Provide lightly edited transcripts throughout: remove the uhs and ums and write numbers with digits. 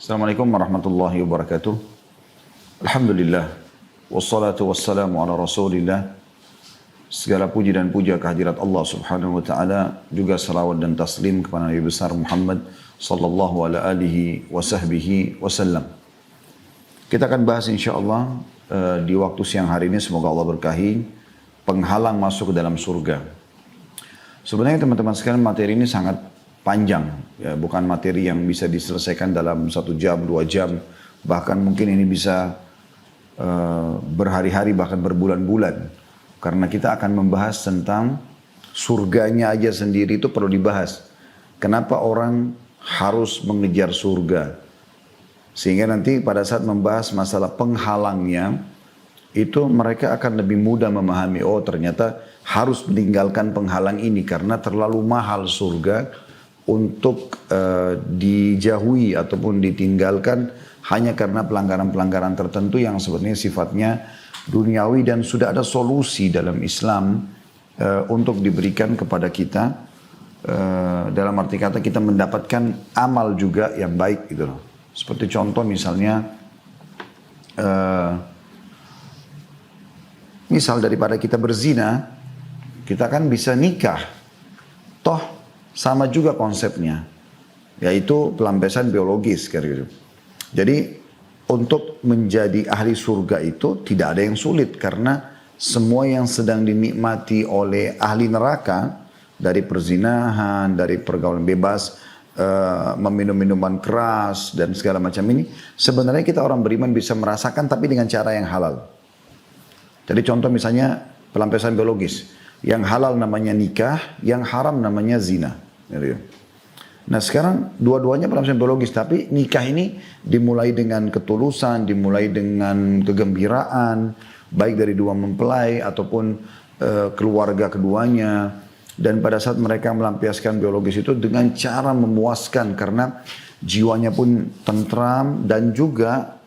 Assalamualaikum warahmatullahi wabarakatuh. Alhamdulillah. Wassalatu wassalamu ala rasulillah. Segala puji dan puja kehadirat Allah subhanahu wa ta'ala. Juga salawat dan taslim kepada Nabi besar Muhammad sallallahu ala alihi wa sahbihi wasallam. Kita akan bahas insyaAllah di waktu siang hari ini, semoga Allah berkahi, penghalang masuk ke dalam surga. Sebenarnya teman-teman sekalian, materi ini sangat panjang, ya, bukan materi yang bisa diselesaikan dalam 1 jam, 2 jam, bahkan mungkin ini bisa berhari-hari, bahkan berbulan-bulan. Karena kita akan membahas tentang surganya aja sendiri itu perlu dibahas. Kenapa orang harus mengejar surga? Sehingga nanti pada saat membahas masalah penghalangnya, itu mereka akan lebih mudah memahami, oh ternyata harus meninggalkan penghalang ini karena terlalu mahal surga untuk dijauhi ataupun ditinggalkan hanya karena pelanggaran-pelanggaran tertentu yang sebenarnya sifatnya duniawi dan sudah ada solusi dalam Islam untuk diberikan kepada kita, dalam arti kata kita mendapatkan amal juga yang baik gitu loh. Seperti contoh misalnya misal daripada kita berzina, kita kan bisa nikah, toh sama juga konsepnya, yaitu pelampiasan biologis. Gitu. Jadi untuk menjadi ahli surga itu tidak ada yang sulit, karena semua yang sedang dinikmati oleh ahli neraka, dari perzinahan, dari pergaulan bebas, meminum minuman keras dan segala macam ini, sebenarnya kita orang beriman bisa merasakan tapi dengan cara yang halal. Jadi contoh misalnya pelampiasan biologis, yang halal namanya nikah, yang haram namanya zina. Nah sekarang dua-duanya pelampiasan biologis, tapi nikah ini dimulai dengan ketulusan, dimulai dengan kegembiraan, baik dari dua mempelai ataupun keluarga keduanya. Dan pada saat mereka melampiaskan biologis itu dengan cara memuaskan, karena jiwanya pun tentram dan juga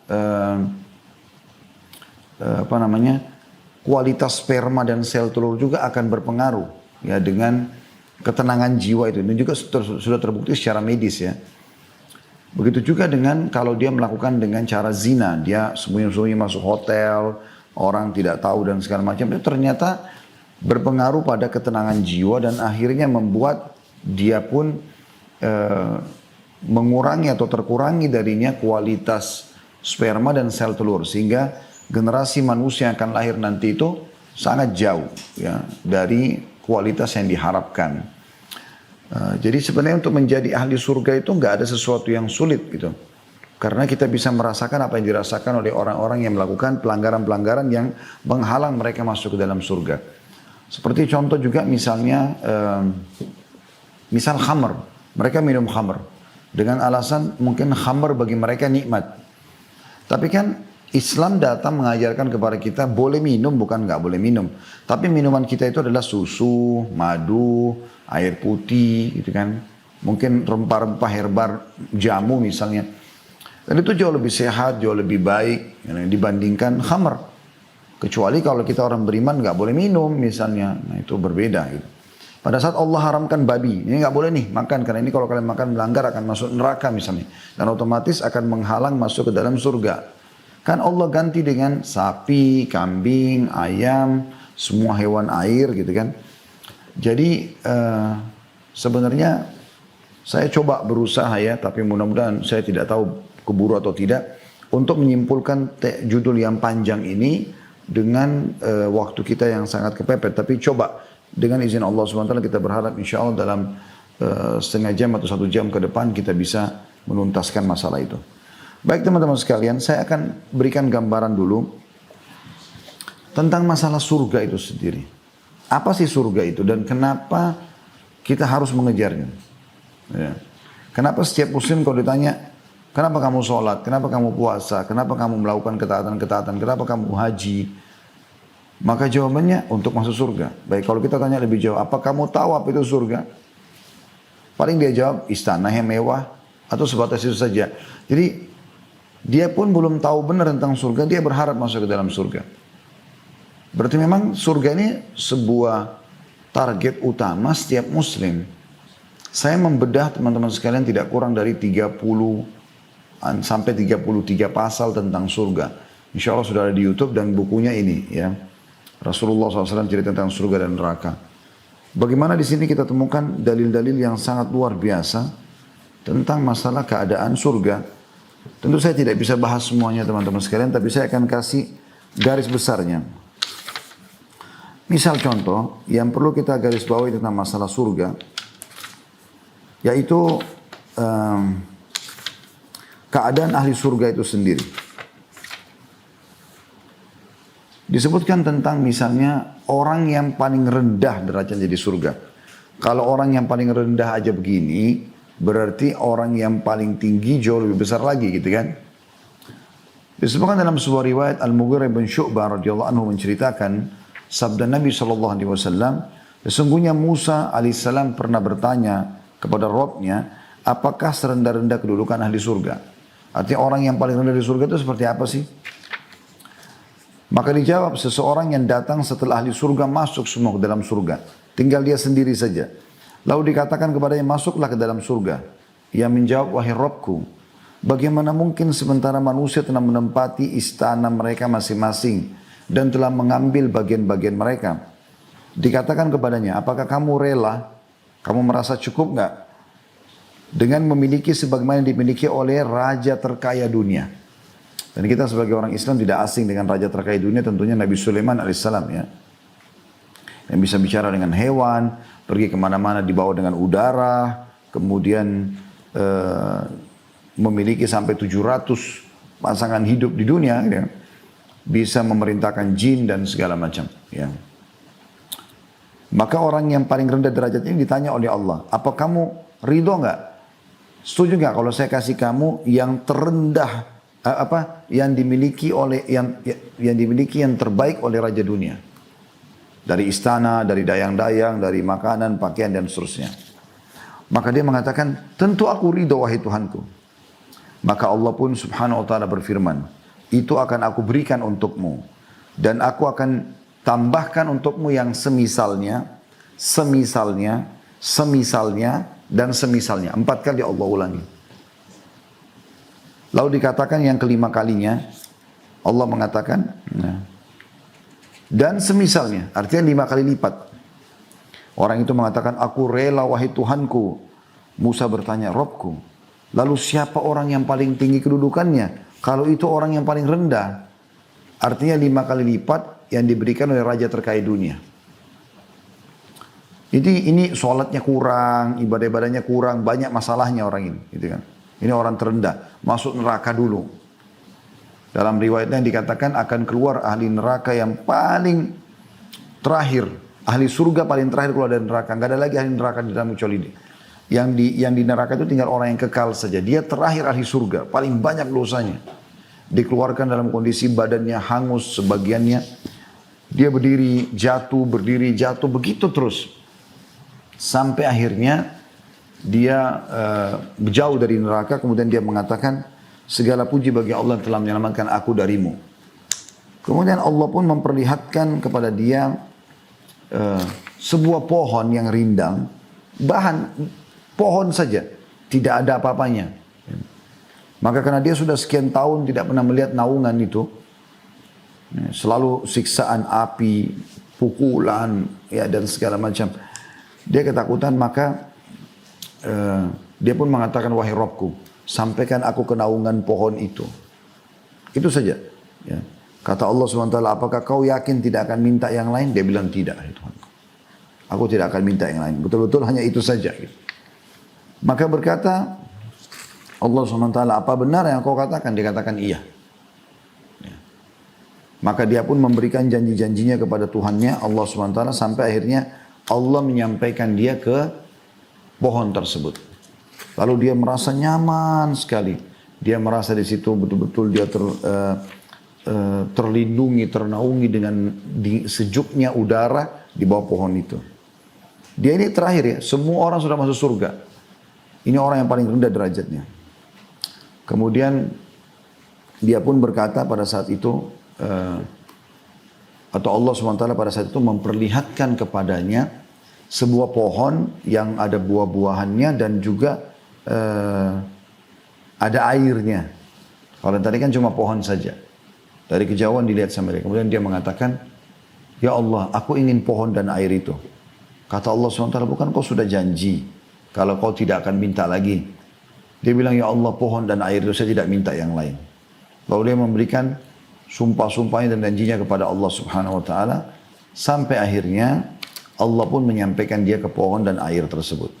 kualitas sperma dan sel telur juga akan berpengaruh ya dengan ketenangan jiwa itu. Ini juga sudah terbukti secara medis ya. Begitu juga dengan kalau dia melakukan dengan cara zina, dia sembunyi-sembunyi masuk hotel, orang tidak tahu dan segala macam, itu ternyata berpengaruh pada ketenangan jiwa dan akhirnya membuat dia pun mengurangi atau terkurangi darinya kualitas sperma dan sel telur, sehingga generasi manusia yang akan lahir nanti itu sangat jauh ya dari kualitas yang diharapkan. Jadi sebenarnya untuk menjadi ahli surga itu nggak ada sesuatu yang sulit gitu. Karena kita bisa merasakan apa yang dirasakan oleh orang-orang yang melakukan pelanggaran-pelanggaran yang menghalang mereka masuk ke dalam surga. Seperti contoh juga misalnya, misal khamr. Mereka minum khamr dengan alasan mungkin khamr bagi mereka nikmat. Tapi kan Islam datang mengajarkan kepada kita boleh minum, bukan nggak boleh minum. Tapi minuman kita itu adalah susu, madu, air putih, gitu kan. Mungkin rempah-rempah herbar, jamu misalnya. Dan itu jauh lebih sehat, jauh lebih baik dibandingkan khamr. Kecuali kalau kita orang beriman nggak boleh minum misalnya, nah itu berbeda. Gitu. Pada saat Allah haramkan babi, ini nggak boleh nih makan, karena ini kalau kalian makan melanggar akan masuk neraka misalnya. Dan otomatis akan menghalang masuk ke dalam surga. Kan Allah ganti dengan sapi, kambing, ayam, semua hewan air gitu kan. Jadi sebenarnya saya coba berusaha ya, tapi mudah-mudahan saya tidak tahu keburu atau tidak, untuk menyimpulkan judul yang panjang ini dengan waktu kita yang sangat kepepet. Tapi coba dengan izin Allah SWT kita berharap insya Allah dalam setengah jam atau 1 jam ke depan kita bisa menuntaskan masalah itu. Baik teman-teman sekalian, saya akan berikan gambaran dulu tentang masalah surga itu sendiri. Apa sih surga itu dan kenapa kita harus mengejarnya? Ya. Kenapa setiap muslim kalau ditanya, kenapa kamu sholat, kenapa kamu puasa, kenapa kamu melakukan ketaatan-ketaatan, kenapa kamu haji? Maka jawabannya untuk masuk surga. Baik, kalau kita tanya lebih jauh, apa kamu tahu apa itu surga? Paling dia jawab, istana yang mewah, atau sebatas itu saja. Jadi dia pun belum tahu benar tentang surga, dia berharap masuk ke dalam surga. Berarti memang surga ini sebuah target utama setiap muslim. Saya membedah teman-teman sekalian tidak kurang dari 30 sampai 33 pasal tentang surga. Insya Allah sudah ada di YouTube dan bukunya ini ya. Rasulullah SAW cerita tentang surga dan neraka. Bagaimana di sini kita temukan dalil-dalil yang sangat luar biasa tentang masalah keadaan surga. Tentu saya tidak bisa bahas semuanya teman-teman sekalian, tapi saya akan kasih garis besarnya. Misal contoh yang perlu kita garis bawahi tentang masalah surga, yaitu keadaan ahli surga itu sendiri. Disebutkan tentang misalnya orang yang paling rendah derajatnya di surga. Kalau orang yang paling rendah aja begini, berarti orang yang paling tinggi jauh lebih besar lagi gitu kan. Disebutkan dalam sebuah riwayat Al-Mughirah bin Syu'bah radhiyallahu anhu menceritakan sabda Nabi SAW, sesungguhnya Musa alaihissalam pernah bertanya kepada Rabb-nya, apakah serendah-rendah kedudukan ahli surga? Artinya orang yang paling rendah di surga itu seperti apa sih? Maka dijawab, seseorang yang datang setelah ahli surga masuk semua ke dalam surga. Tinggal dia sendiri saja. Lalu dikatakan kepadanya, masuklah ke dalam surga. Ia menjawab, wahai Rabbku, bagaimana mungkin sementara manusia telah menempati istana mereka masing-masing dan telah mengambil bagian-bagian mereka. Dikatakan kepadanya, apakah kamu rela, kamu merasa cukup enggak dengan memiliki sebagaimana yang dimiliki oleh raja terkaya dunia? Dan kita sebagai orang Islam tidak asing dengan raja terkaya dunia, tentunya Nabi Sulaiman alaihissalam ya. Yang bisa bicara dengan hewan, pergi kemana-mana dibawa dengan udara, kemudian memiliki sampai 700 pasangan hidup di dunia, ya. Bisa memerintahkan jin dan segala macam. Ya. Maka orang yang paling rendah derajat ini ditanya oleh Allah, apa kamu ridho nggak? Setuju nggak kalau saya kasih kamu yang terendah, yang dimiliki oleh yang dimiliki yang terbaik oleh raja dunia, dari istana, dari dayang-dayang, dari makanan, pakaian dan seterusnya. Maka dia mengatakan, tentu aku ridho wahai Tuhanku. Maka Allah pun subhanahu wa ta'ala berfirman, itu akan aku berikan untukmu, dan aku akan tambahkan untukmu yang semisalnya, semisalnya, semisalnya, dan semisalnya. 4 kali Allah ulangi. Lalu dikatakan yang kelima kalinya, Allah mengatakan, dan semisalnya, artinya 5 kali lipat. Orang itu mengatakan, aku rela wahai Tuhanku. Musa bertanya, Robku, lalu siapa orang yang paling tinggi kedudukannya? Kalau itu orang yang paling rendah, artinya 5 kali lipat yang diberikan oleh raja terkaya dunia. Jadi ini sholatnya kurang, ibadah-ibadahnya kurang, banyak masalahnya orang ini, gitu kan. Ini orang terendah, masuk neraka dulu. Dalam riwayatnya dikatakan akan keluar ahli neraka yang paling terakhir. Ahli surga paling terakhir keluar dari neraka. Enggak ada lagi ahli neraka di dalam kecuali dia. Yang di neraka itu tinggal orang yang kekal saja. Dia terakhir ahli surga, paling banyak dosanya. Dikeluarkan dalam kondisi badannya hangus sebagiannya. Dia berdiri, jatuh, begitu terus. Sampai akhirnya dia jauh dari neraka, kemudian dia mengatakan, segala puji bagi Allah yang telah menyelamatkan aku darimu. Kemudian Allah pun memperlihatkan kepada dia sebuah pohon yang rindang, bahan pohon saja, tidak ada apa-apanya. Maka karena dia sudah sekian tahun tidak pernah melihat naungan itu, selalu siksaan api, pukulan, ya dan segala macam, dia ketakutan, maka dia pun mengatakan, wahai Rabbku, sampaikan aku ke naungan pohon itu. Itu saja. Ya. Kata Allah SWT, apakah kau yakin tidak akan minta yang lain? Dia bilang tidak. Aku tidak akan minta yang lain. Betul-betul hanya itu saja. Maka berkata Allah SWT, apa benar yang kau katakan? Dia katakan iya. Ya. Maka dia pun memberikan janji-janjinya kepada Tuhannya, Allah SWT, sampai akhirnya Allah menyampaikan dia ke pohon tersebut. Lalu dia merasa nyaman sekali. Dia merasa di situ betul-betul dia terlindungi, ternaungi dengan sejuknya udara di bawah pohon itu. Dia ini terakhir ya, semua orang sudah masuk surga. Ini orang yang paling rendah derajatnya. Kemudian dia pun berkata pada saat itu, atau Allah SWT pada saat itu memperlihatkan kepadanya sebuah pohon yang ada buah-buahannya dan juga ada airnya. Kalau tadi kan cuma pohon saja. Dari kejauhan dilihat sama dia. Kemudian dia mengatakan, ya Allah, aku ingin pohon dan air itu. Kata Allah SWT, bukan kau sudah janji kalau kau tidak akan minta lagi. Dia bilang, ya Allah, pohon dan air itu saya tidak minta yang lain. Lalu dia memberikan sumpah-sumpahnya dan janjinya kepada Allah Subhanahu Wa Taala. Sampai akhirnya Allah pun menyampaikan dia ke pohon dan air tersebut.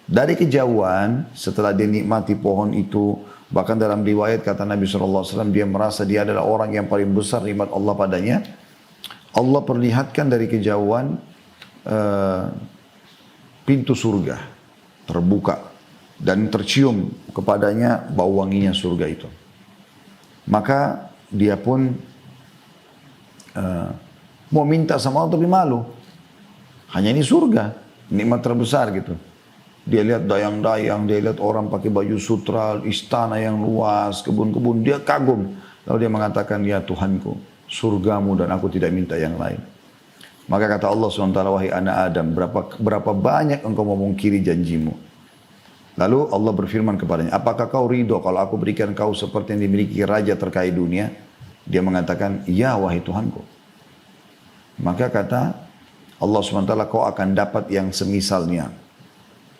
Dari kejauhan, setelah dia nikmati pohon itu, bahkan dalam riwayat kata Nabi SAW, dia merasa dia adalah orang yang paling besar nikmat Allah padanya. Allah perlihatkan dari kejauhan pintu surga terbuka dan tercium kepadanya bau wanginya surga itu. Maka dia pun mau minta sama Allah tapi malu. Hanya ini surga, nikmat terbesar gitu. Dia lihat dayang-dayang, dia lihat orang pakai baju sutra, istana yang luas, kebun-kebun, dia kagum. Lalu dia mengatakan, ya Tuhanku, surgamu dan aku tidak minta yang lain. Maka kata Allah SWT, wahai anak Adam, berapa banyak engkau memungkiri janjimu. Lalu Allah berfirman kepadanya, apakah kau ridho kalau aku berikan kau seperti yang dimiliki raja terkait dunia? Dia mengatakan, ya wahai Tuhanku. Maka kata Allah SWT, kau akan dapat yang semisalnya.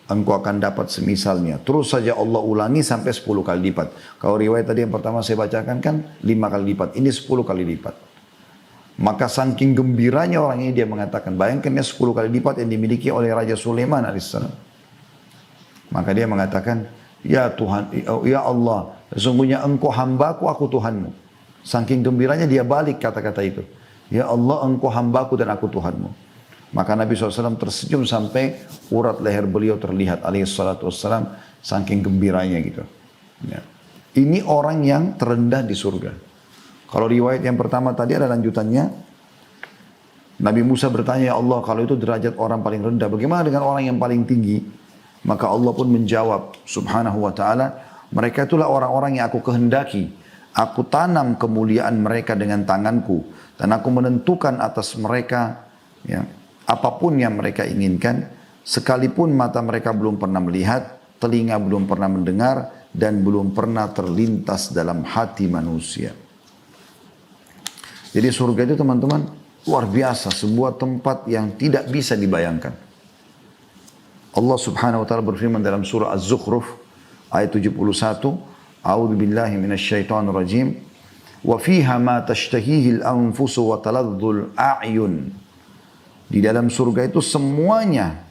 Engkau akan dapat semisalnya. Terus saja Allah ulangi sampai 10 kali lipat. Kalau riwayat tadi yang pertama saya bacakan kan 5 kali lipat. Ini 10 kali lipat. Maka saking gembiranya orang ini dia mengatakan, bayangkannya 10 kali lipat yang dimiliki oleh Raja Sulaiman AS. Maka dia mengatakan, ya Tuhan, ya Allah, sesungguhnya engkau hambaku, aku Tuhanmu. Saking gembiranya dia balik kata-kata itu. Ya Allah, engkau hambaku dan aku Tuhanmu. Maka Nabi SAW tersenyum sampai urat leher beliau terlihat alaihissalam saking gembiranya gitu. Ya. Ini orang yang terendah di surga. Kalau riwayat yang pertama tadi ada lanjutannya. Nabi Musa bertanya, ya Allah, kalau itu derajat orang paling rendah, bagaimana dengan orang yang paling tinggi? Maka Allah pun menjawab subhanahu wa ta'ala, mereka itulah orang-orang yang aku kehendaki. Aku tanam kemuliaan mereka dengan tanganku. Dan aku menentukan atas mereka, ya, apapun yang mereka inginkan, sekalipun mata mereka belum pernah melihat, telinga belum pernah mendengar, dan belum pernah terlintas dalam hati manusia. Jadi surga itu teman-teman, luar biasa, sebuah tempat yang tidak bisa dibayangkan. Allah Subhanahu wa taala berfirman dalam surah Az-Zukhruf ayat 71, A'udzu billahi minasyaitonir rajim, wa fiha ma tashtahihi al-anfusu wa taladhdhul a'yun. Di dalam surga itu semuanya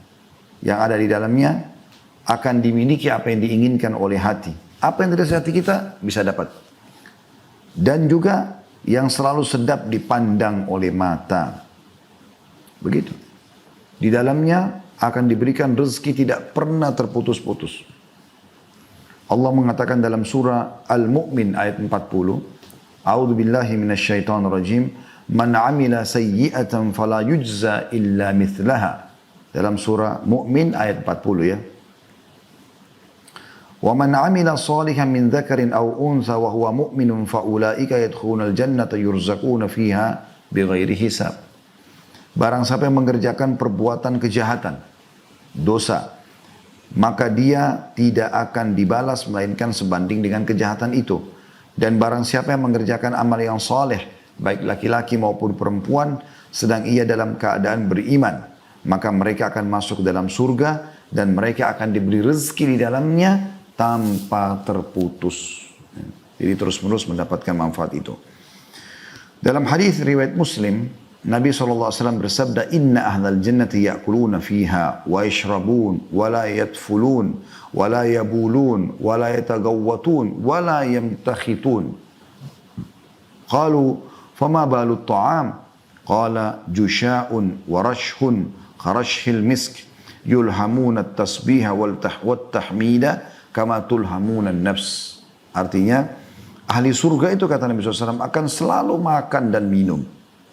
yang ada di dalamnya akan dimiliki apa yang diinginkan oleh hati. Apa yang ada di hati kita bisa dapat. Dan juga yang selalu sedap dipandang oleh mata. Begitu. Di dalamnya akan diberikan rezeki tidak pernah terputus-putus. Allah mengatakan dalam surah Al-Mu'min ayat 40, A'udzu billahi minasyaitonir rajim. Man amila sayyi'atan fala yujza illa mithlaha. Dalam surah Mu'min ayat 40 ya. Wa man amila salihan min dzakarin aw untha wa huwa mu'minun fa ulaika yadkhulunal jannata yurzaquna fiha bighairi hisab. Barang siapa yang mengerjakan perbuatan kejahatan, dosa, maka dia tidak akan dibalas melainkan sebanding dengan kejahatan itu. Dan barang siapa yang mengerjakan amal yang saleh, baik laki-laki maupun perempuan, sedang ia dalam keadaan beriman, maka mereka akan masuk dalam surga dan mereka akan diberi rezeki di dalamnya tanpa terputus. Jadi terus-menerus mendapatkan manfaat itu. Dalam hadis riwayat Muslim, Nabi SAW bersabda, Inna ahlal jannati ya'kuluna fiha wa yashrabun wa la yatfulun wa la yabulun wa la yatagawwatun wa la yamtakhitun. Qalu فما بال الطعام قال جشاء ورشح كرشح المسك يلهمون التسبيح والتحميد كما تلهمون النفس. Artinya ahli surga itu kata Nabi SAW akan selalu makan dan minum,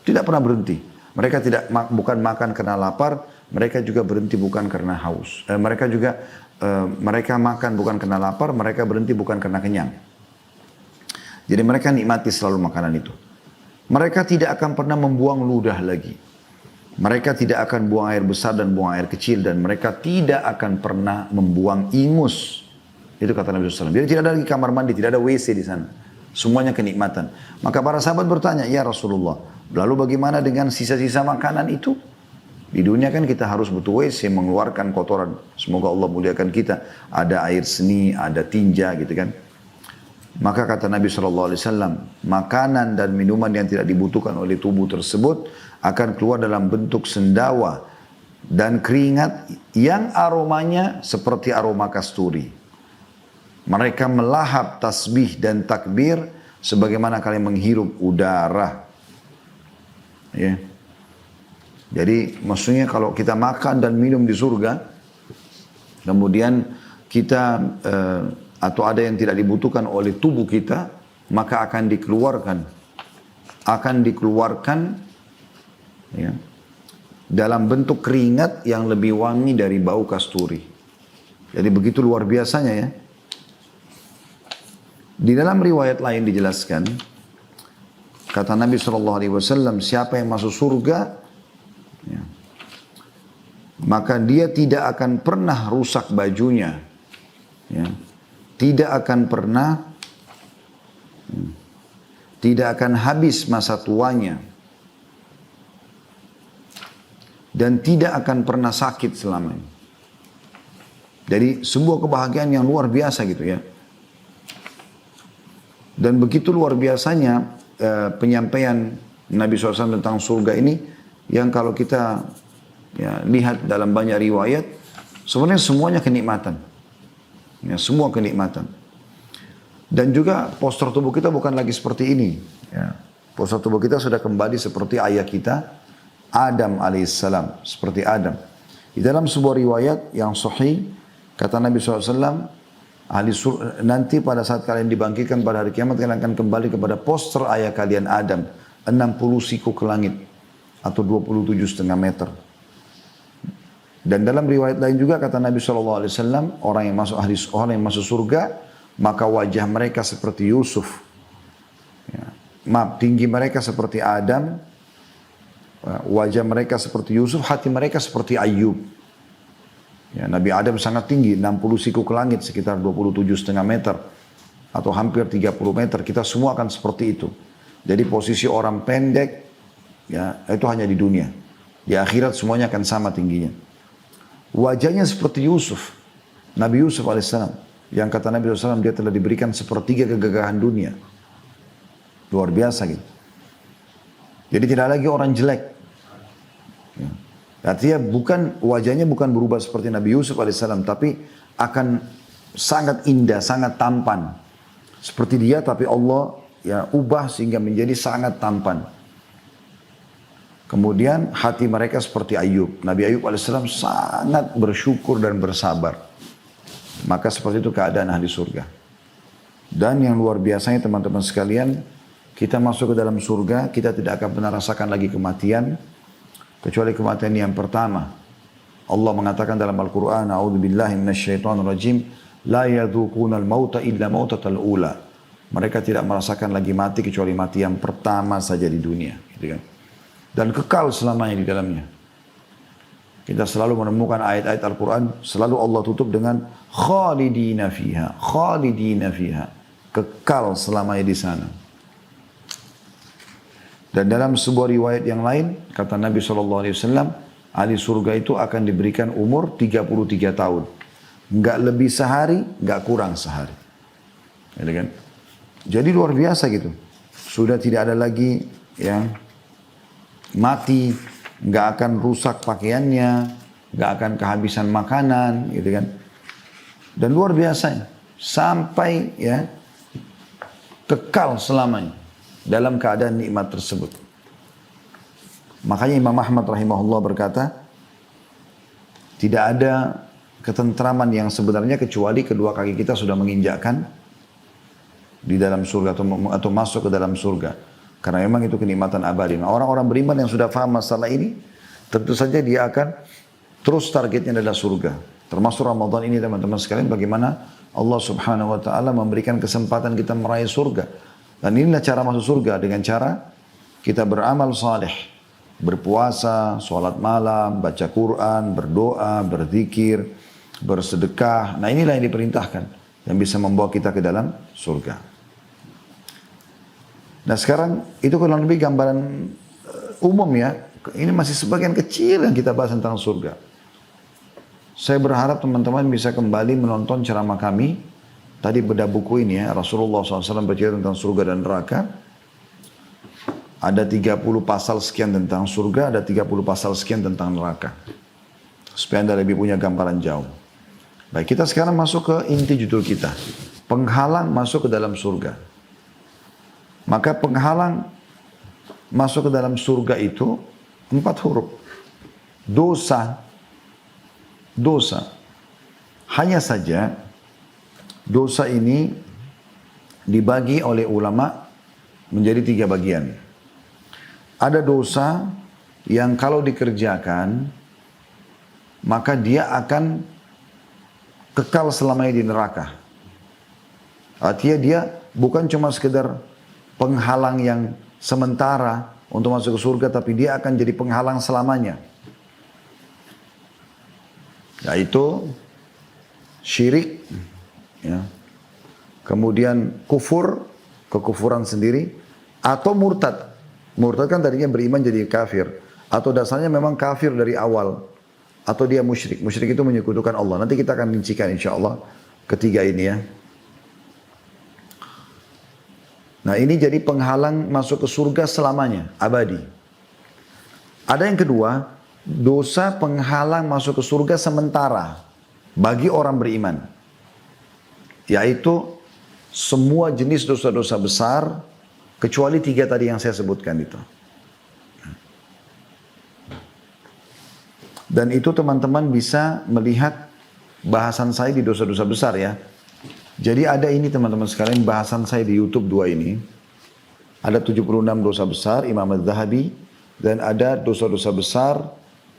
tidak pernah berhenti. Mereka bukan makan karena lapar, mereka juga berhenti bukan karena haus. Mereka makan bukan karena lapar, mereka berhenti bukan karena kenyang. Jadi mereka nikmati selalu makanan itu. Mereka tidak akan pernah membuang ludah lagi. Mereka tidak akan buang air besar dan buang air kecil. Dan mereka tidak akan pernah membuang ingus. Itu kata Nabi SAW. Jadi tidak ada lagi kamar mandi, tidak ada WC di sana. Semuanya kenikmatan. Maka para sahabat bertanya, ya Rasulullah, lalu bagaimana dengan sisa-sisa makanan itu? Di dunia kan kita harus butuh WC, mengeluarkan kotoran. Semoga Allah muliakan kita. Ada air seni, ada tinja gitu kan. Maka kata Nabi SAW, makanan dan minuman yang tidak dibutuhkan oleh tubuh tersebut akan keluar dalam bentuk sendawa dan keringat yang aromanya seperti aroma kasturi. Mereka melahap tasbih dan takbir sebagaimana kalian menghirup udara. Ya. Jadi maksudnya kalau kita makan dan minum di surga, kemudian kita atau ada yang tidak dibutuhkan oleh tubuh kita, maka akan dikeluarkan ya, dalam bentuk keringat yang lebih wangi dari bau kasturi. Jadi begitu luar biasanya ya. Di dalam riwayat lain dijelaskan, kata Nabi SAW, siapa yang masuk surga, ya, maka dia tidak akan pernah rusak bajunya, ya, tidak akan habis masa tuanya, dan tidak akan pernah sakit selamanya. Jadi sebuah kebahagiaan yang luar biasa gitu ya. Dan begitu luar biasanya penyampaian Nabi SAW tentang surga ini, yang kalau kita ya, lihat dalam banyak riwayat, sebenarnya semuanya kenikmatan. Ya, semua kenikmatan. Dan juga postur tubuh kita bukan lagi seperti ini. Ya. Postur tubuh kita sudah kembali seperti ayah kita, Adam alaihissalam. Seperti Adam. Di dalam sebuah riwayat yang sahih, kata Nabi SAW, nanti pada saat kalian dibangkitkan pada hari kiamat, kalian akan kembali kepada poster ayah kalian Adam, 60 siku ke langit atau 27,5 meter. Dan dalam riwayat lain juga kata Nabi SAW, orang yang masuk surga, maka wajah mereka seperti Yusuf, ya. Tinggi mereka seperti Adam, wajah mereka seperti Yusuf, hati mereka seperti Ayub. Ya, Nabi Adam sangat tinggi, 60 siku ke langit, sekitar 27,5 meter. Atau hampir 30 meter, kita semua akan seperti itu. Jadi posisi orang pendek, ya itu hanya di dunia. Di akhirat semuanya akan sama tingginya. Wajahnya seperti Yusuf, Nabi Yusuf alaihissalam. Yang kata Nabi SAW, dia telah diberikan sepertiga kegagahan dunia. Luar biasa gitu. Jadi tidak lagi orang jelek. Ya. Artinya wajahnya bukan berubah seperti Nabi Yusuf alaihissalam, tapi akan sangat indah, sangat tampan. Seperti dia, tapi Allah ya ubah sehingga menjadi sangat tampan. Kemudian hati mereka seperti Ayub. Nabi Ayub alaihissalam sangat bersyukur dan bersabar. Maka seperti itu keadaan ahli surga. Dan yang luar biasanya teman-teman sekalian, kita masuk ke dalam surga, kita tidak akan pernah rasakan lagi kematian, kecuali kematian yang pertama. Allah mengatakan dalam Al-Quran, A'udzubillahi minasyaitonirrajim, la yadzuqunal mauta illa mautatal ula. Mereka tidak merasakan lagi mati kecuali mati yang pertama saja di dunia, gitu kan. Dan kekal selamanya di dalamnya. Kita selalu menemukan ayat-ayat Al-Quran, selalu Allah tutup dengan khalidina fiha, khalidina fiha, kekal selamanya di sana. Dan dalam sebuah riwayat yang lain, kata Nabi SAW, ahli surga itu akan diberikan umur 33 tahun. Enggak lebih sehari, enggak kurang sehari. Jadi luar biasa gitu. Sudah tidak ada lagi yang mati, enggak akan rusak pakaiannya, enggak akan kehabisan makanan, gitu kan. Dan luar biasa, sampai ya kekal selamanya dalam keadaan nikmat tersebut. Makanya Imam Ahmad rahimahullah berkata, tidak ada ketentraman yang sebenarnya kecuali kedua kaki kita sudah menginjakkan di dalam surga atau masuk ke dalam surga. Karena memang itu kenikmatan abadi. Nah, orang-orang beriman yang sudah paham masalah ini, tentu saja dia akan terus targetnya adalah surga. Termasuk Ramadan ini teman-teman sekalian, bagaimana Allah subhanahu wa ta'ala memberikan kesempatan kita meraih surga. Dan inilah cara masuk surga, dengan cara kita beramal saleh, berpuasa, sholat malam, baca Quran, berdoa, berzikir, bersedekah. Nah inilah yang diperintahkan. yang bisa membawa kita ke dalam surga. Nah sekarang itu kurang lebih gambaran umum ya. Ini masih sebagian kecil yang kita bahas tentang surga. Saya berharap teman-teman bisa kembali menonton ceramah kami. Tadi bedah buku ini ya, Rasulullah SAW bercerita tentang surga dan neraka. Ada 30 pasal sekian tentang surga, ada 30 pasal sekian tentang neraka. Supaya Anda lebih punya gambaran jauh. Baik, kita sekarang masuk ke inti judul kita. Penghalang masuk ke dalam surga. Maka penghalang masuk ke dalam surga itu 4 huruf. Dosa. Dosa. Hanya saja dosa ini dibagi oleh ulama menjadi 3 bagian. Ada dosa yang kalau dikerjakan, maka dia akan kekal selamanya di neraka. Artinya dia bukan cuma sekedar penghalang yang sementara untuk masuk ke surga, tapi dia akan jadi penghalang selamanya. Yaitu syirik, ya. Kemudian kufur, kekufuran sendiri, atau murtad. Murtad kan tadinya beriman jadi kafir. Atau dasarnya memang kafir dari awal. Atau dia musyrik. Musyrik itu menyekutukan Allah. Nanti kita akan rincikan insya Allah ketiga ini ya. Nah ini jadi penghalang masuk ke surga selamanya, abadi. Ada yang kedua, dosa penghalang masuk ke surga sementara bagi orang beriman. Yaitu semua jenis dosa-dosa besar, kecuali 3 tadi yang saya sebutkan itu. Dan itu teman-teman bisa melihat bahasan saya di dosa-dosa besar ya. Jadi ada ini teman-teman sekalian, bahasan saya di YouTube 2 ini. Ada 76 dosa besar, Imam Az-Zahabi. Dan ada dosa-dosa besar,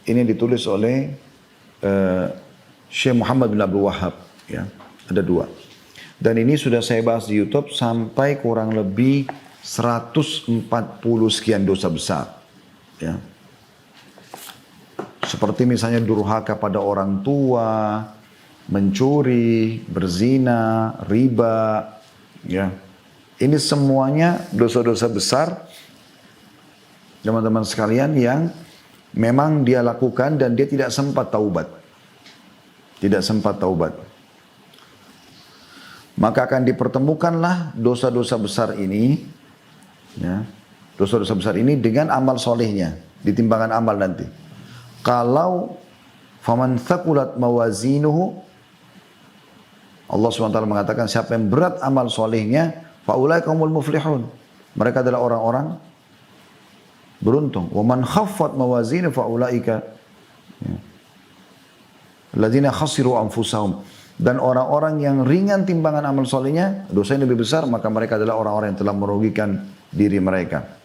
ini ditulis oleh Syekh Muhammad bin Abdul Wahab. Ya. Ada 2. Dan ini sudah saya bahas di YouTube sampai kurang lebih 140 sekian dosa besar. Ya. Seperti misalnya durhaka pada orang tua, mencuri, berzina, riba, ya. Ini semuanya dosa-dosa besar, teman-teman sekalian, yang memang dia lakukan dan dia tidak sempat taubat. Tidak sempat taubat. Maka akan dipertemukanlah dosa-dosa besar ini, ya, dosa-dosa besar ini dengan amal solehnya, di timbangan amal nanti. Kalau faman thaqulat mawazinuhu, Allah SWT mengatakan siapa yang berat amal solehnya, faulaika humul muflihun. Mereka adalah orang-orang beruntung. Wa man khaffat mawazinuhu faulaika alladzina khasiru anfusahum. Dan orang-orang yang ringan timbangan amal solehnya, dosanya lebih besar, maka mereka adalah orang-orang yang telah merugikan diri mereka.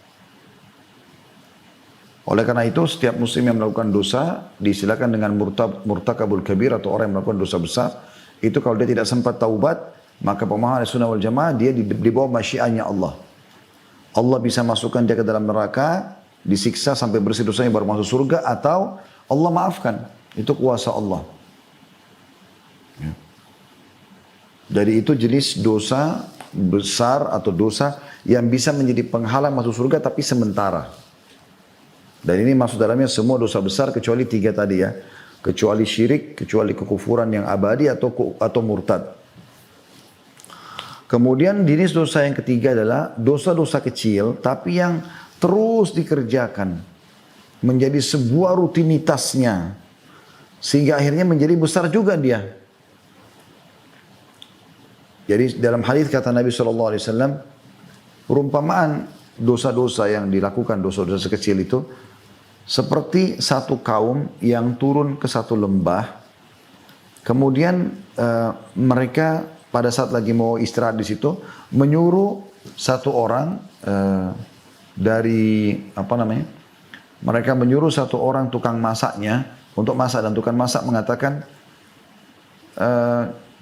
Oleh karena itu, setiap muslim yang melakukan dosa, disilakan dengan murtakabul kabir atau orang yang melakukan dosa besar, itu kalau dia tidak sempat taubat, maka pemahaman sunnah wal jamaah, dia di bawah masyiannya Allah. Allah bisa masukkan dia ke dalam neraka, disiksa sampai bersih dosanya baru masuk surga, atau Allah maafkan. Itu kuasa Allah. Ya. Dari itu jenis dosa besar atau dosa yang bisa menjadi penghalang masuk surga tapi sementara. Dan ini masuk dalamnya semua dosa besar kecuali 3 tadi ya. Kecuali syirik, kecuali kekufuran yang abadi atau murtad. Kemudian jenis dosa yang ketiga adalah dosa-dosa kecil tapi yang terus dikerjakan. Menjadi sebuah rutinitasnya. Sehingga akhirnya menjadi besar juga dia. Jadi dalam hadis kata Nabi SAW, perumpamaan dosa-dosa yang dilakukan, dosa-dosa kecil itu, seperti satu kaum yang turun ke satu lembah, kemudian mereka pada saat lagi mau istirahat di situ, menyuruh satu orang mereka menyuruh satu orang tukang masaknya untuk masak, dan tukang masak mengatakan,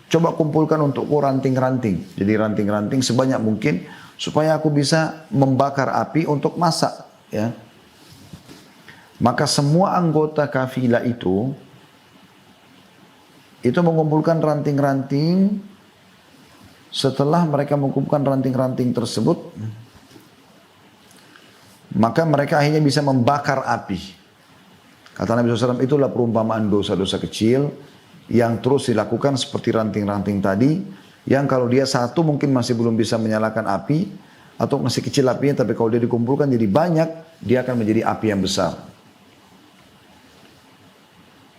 coba kumpulkan untukku ranting-ranting. Jadi ranting-ranting sebanyak mungkin supaya aku bisa membakar api untuk masak. Ya. Maka semua anggota kafilah itu mengumpulkan ranting-ranting setelah mereka mengumpulkan ranting-ranting tersebut, maka mereka akhirnya bisa membakar api. Kata Nabi SAW, itulah perumpamaan dosa-dosa kecil yang terus dilakukan seperti ranting-ranting tadi, yang kalau dia satu mungkin masih belum bisa menyalakan api, atau masih kecil apinya, tapi kalau dia dikumpulkan jadi banyak, dia akan menjadi api yang besar.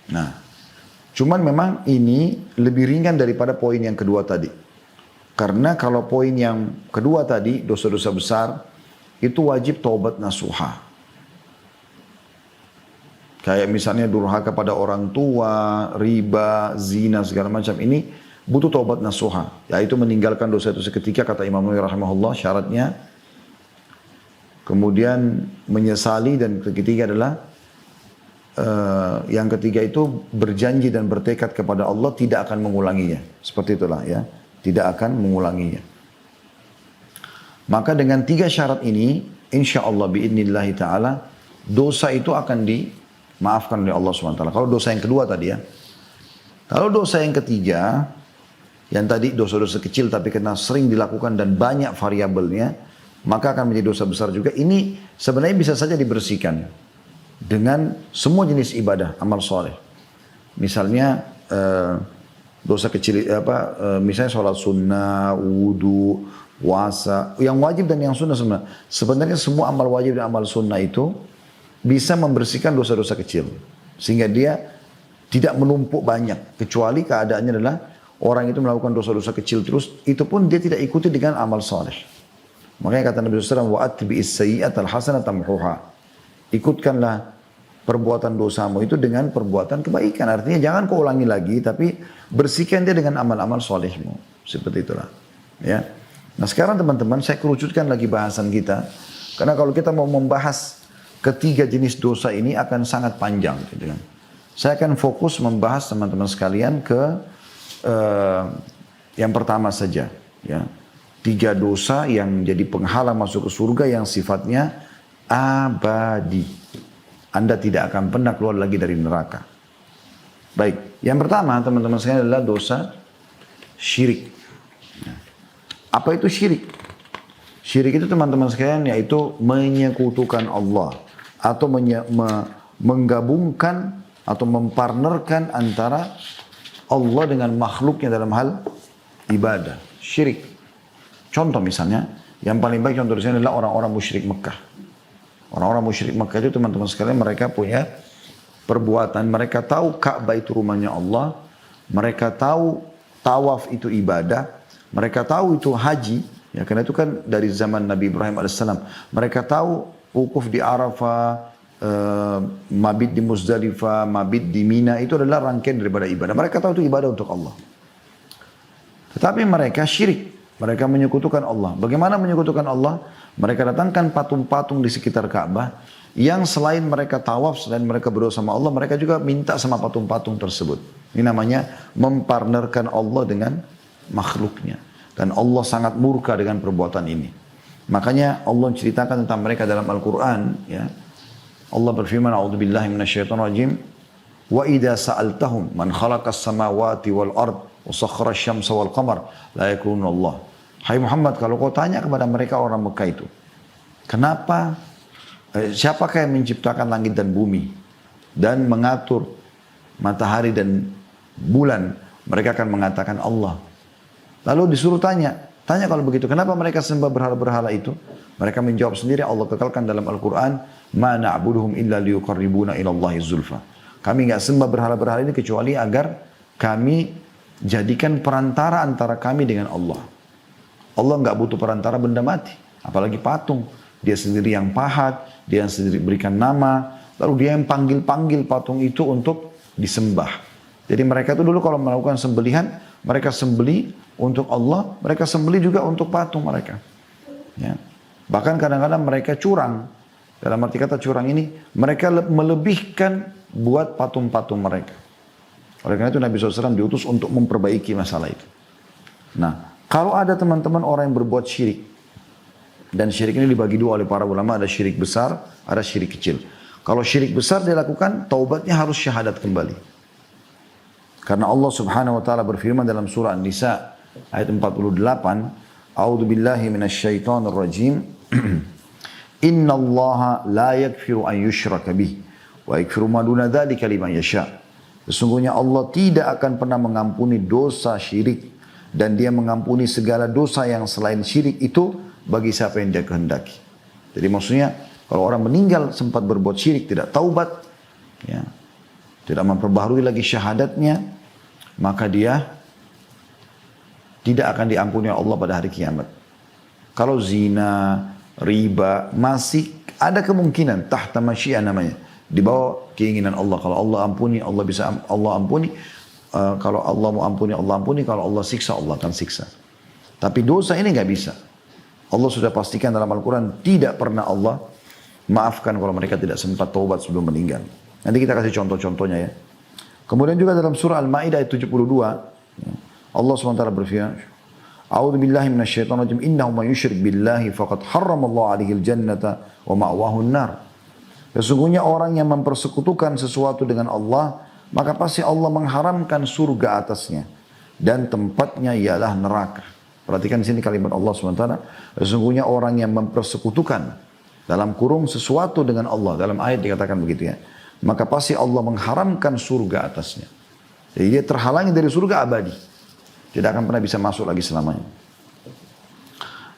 Nah, cuman memang ini lebih ringan daripada poin yang kedua tadi. Karena kalau poin yang kedua tadi, dosa-dosa besar, itu wajib taubat nasuha. Kayak misalnya durhaka pada orang tua, riba, zina, segala macam ini butuh taubat nasuha. Yaitu meninggalkan dosa itu seketika, kata Imam Nawawi rahimahullah, syaratnya. Kemudian menyesali, dan ketiga adalah yang ketiga itu berjanji dan bertekad kepada Allah tidak akan mengulanginya. Seperti itulah ya, tidak akan mengulanginya. Maka dengan 3 syarat ini, insya Allah biidnillahi ta'ala, dosa itu akan dimaafkan oleh Allah SWT. Kalau dosa yang kedua tadi ya. Kalau dosa yang ketiga, yang tadi dosa-dosa kecil tapi karena sering dilakukan dan banyak variabelnya, maka akan menjadi dosa besar juga. Ini sebenarnya bisa saja dibersihkan dengan semua jenis ibadah, amal soleh. Misalnya dosa kecil misalnya sholat sunnah, wudu, puasa, yang wajib dan yang sunnah sebenarnya. Sebenarnya semua amal wajib dan amal sunnah itu bisa membersihkan dosa-dosa kecil, sehingga dia tidak menumpuk banyak. Kecuali keadaannya adalah orang itu melakukan dosa-dosa kecil terus, itu pun dia tidak ikuti dengan amal soleh. Makanya kata Nabi SAW, wa atbi'is sayyi'atal hasanata tamhuha. Ikutkanlah perbuatan dosamu itu dengan perbuatan kebaikan. Artinya jangan kau ulangi lagi, tapi bersihkan dia dengan amal-amal solehmu. Seperti itulah. Ya. Nah sekarang teman-teman, saya kerucutkan lagi bahasan kita. Karena kalau kita mau membahas ketiga jenis dosa ini akan sangat panjang. Gitu kan. Saya akan fokus membahas teman-teman sekalian ke yang pertama saja. Ya. 3 dosa yang jadi penghalang masuk ke surga yang sifatnya abadi. Anda tidak akan pernah keluar lagi dari neraka. Baik, yang pertama teman-teman sekalian adalah dosa syirik. Apa itu syirik? Syirik itu teman-teman sekalian yaitu menyekutukan Allah atau menggabungkan atau mempartnerkan antara Allah dengan makhluknya dalam hal ibadah. Syirik. Contoh misalnya, yang paling baik contoh di sini adalah orang-orang musyrik Mekah. Orang-orang musyrik Mekah itu teman-teman sekalian mereka punya perbuatan, mereka tahu Ka'bah itu rumahnya Allah, mereka tahu tawaf itu ibadah, mereka tahu itu haji, ya karena itu kan dari zaman Nabi Ibrahim alaihissalam. Mereka tahu wukuf di Arafah, mabit di Muzdalifah, mabit di Mina, itu adalah rangkaian daripada ibadah. Mereka tahu itu ibadah untuk Allah. Tetapi mereka syirik. Mereka menyekutukan Allah. Bagaimana menyekutukan Allah? Mereka datangkan patung-patung di sekitar Ka'bah yang selain mereka tawaf, selain mereka berdoa sama Allah, mereka juga minta sama patung-patung tersebut. Ini namanya mempartnerkan Allah dengan makhluknya. Dan Allah sangat murka dengan perbuatan ini. Makanya Allah ceritakan tentang mereka dalam Al-Quran. Ya. Allah berfirman, A'udzubillahi minasyaitonirrajim. Wa idza sa'altahum man khalaqas samawati wal ard wa sakhkhara asy-syamsa wal qamar la yakununa Allah. Hai Muhammad, kalau kau tanya kepada mereka orang Mekah itu, kenapa siapakah yang menciptakan langit dan bumi dan mengatur matahari dan bulan? Mereka akan mengatakan Allah. Lalu disuruh tanya kalau begitu, kenapa mereka sembah berhala-berhala itu? Mereka menjawab sendiri, Allah kekalkan dalam Al-Quran, ma na'buduhum illa liyuqarribuna ila Allahi zulfa. Kami enggak sembah berhala-berhala ini kecuali agar kami jadikan perantara antara kami dengan Allah. Allah enggak butuh perantara benda mati, apalagi patung. Dia sendiri yang pahat, dia yang sendiri berikan nama, lalu dia yang panggil-panggil patung itu untuk disembah. Jadi mereka itu dulu kalau melakukan sembelihan, mereka sembeli untuk Allah, mereka sembeli juga untuk patung mereka. Ya. Bahkan kadang-kadang mereka curang. Dalam arti kata curang ini, mereka melebihkan buat patung-patung mereka. Oleh karena itu Nabi SAW diutus untuk memperbaiki masalah itu. Nah, kalau ada teman-teman orang yang berbuat syirik, dan syirik ini dibagi dua oleh para ulama, ada syirik besar, ada syirik kecil. Kalau syirik besar dilakukan, taubatnya harus syahadat kembali. Karena Allah Subhanahu wa taala berfirman dalam surah An-Nisa ayat 48, A'udzubillahi minasyaitonirrajim. Innallaha la yaghfiru an yushraka bih wa yaghfiru ma duna dzalika liman yasha. Sesungguhnya Allah tidak akan pernah mengampuni dosa syirik dan Dia mengampuni segala dosa yang selain syirik itu bagi siapa yang Dia kehendaki. Jadi maksudnya kalau orang meninggal sempat berbuat syirik, tidak taubat, ya, tidak memperbaharui lagi syahadatnya, maka dia tidak akan diampuni Allah pada hari kiamat. Kalau zina, riba, masih ada kemungkinan tahta masyiah namanya, di bawah keinginan Allah. Kalau Allah ampuni, Allah bisa Allah ampuni. Kalau Allah mau ampuni, Allah ampuni. Kalau Allah siksa, Allah akan siksa. Tapi dosa ini nggak bisa. Allah sudah pastikan dalam Al-Quran tidak pernah Allah maafkan kalau mereka tidak sempat taubat sebelum meninggal. Nanti kita kasih contoh-contohnya ya. Kemudian juga dalam surah Al-Ma'idah ayat 72, Allah SWT berfirman, A'udzu billahi minasyaitonir rajim, innahu may yusyrik billahi faqad harramallahu 'alaihi al-jannata wa ma'wahu an-nar. Sesungguhnya orang yang mempersekutukan sesuatu dengan Allah, maka pasti Allah mengharamkan surga atasnya dan tempatnya ialah neraka. Perhatikan di sini kalimat Allah SWT, sesungguhnya orang yang mempersekutukan dalam kurung sesuatu dengan Allah, dalam ayat dikatakan begitu ya, maka pasti Allah mengharamkan surga atasnya. Jadi dia terhalangi dari surga abadi, tidak akan pernah bisa masuk lagi selamanya.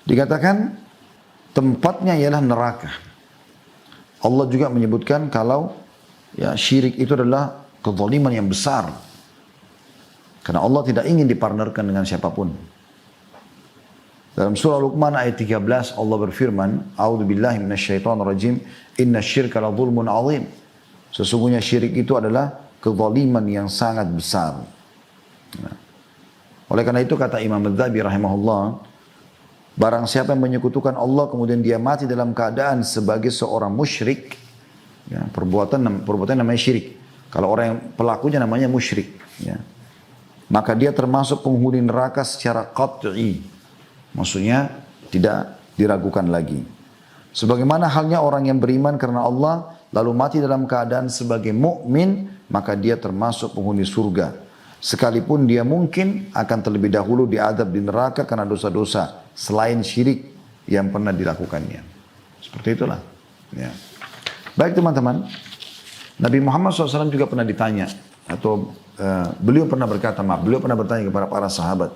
Dikatakan tempatnya ialah neraka. Allah juga menyebutkan kalau ya syirik itu adalah kezaliman yang besar, karena Allah tidak ingin dipartnerkan dengan siapapun. Dalam surah Luqman ayat 13 Allah berfirman, A'udzubillahi minasyaitonirrajim, innasyirka la dzulmun 'adzim. Sesungguhnya syirik itu adalah kezaliman yang sangat besar. Nah, oleh karena itu kata Imam Adz-Dzahabi rahimahullah, barang siapa yang menyekutukan Allah kemudian dia mati dalam keadaan sebagai seorang musyrik, ya, perbuatan namanya syirik. Kalau orang yang pelakunya namanya musyrik, ya, maka dia termasuk penghuni neraka secara qat'i. Maksudnya tidak diragukan lagi. Sebagaimana halnya orang yang beriman karena Allah lalu mati dalam keadaan sebagai mukmin, maka dia termasuk penghuni surga. Sekalipun dia mungkin akan terlebih dahulu diadab di neraka karena dosa-dosa selain syirik yang pernah dilakukannya. Seperti itulah. Ya. Baik teman-teman, Nabi Muhammad SAW juga pernah ditanya, atau beliau pernah bertanya kepada para sahabat,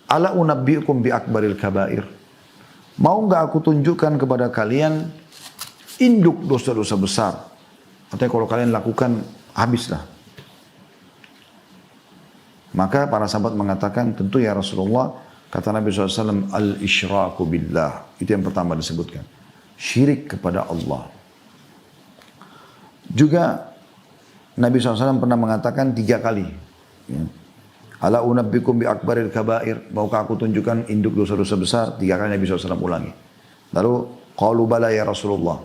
Ala unabbiukum bi akbaril kabair. Mau enggak aku tunjukkan kepada kalian induk dosa-dosa besar? Artinya kalau kalian lakukan, habislah. Maka para sahabat mengatakan, tentu ya Rasulullah, kata Nabi SAW, al-isyraku billah. Itu yang pertama disebutkan. Syirik kepada Allah. Juga Nabi SAW pernah mengatakan 3 kali. Ya. Ala unabbikum bi akbaril kabair. Maukah aku tunjukkan induk dosa-dosa besar? 3 kali Nabi SAW ulangi. Lalu qalu bala ya Rasulullah.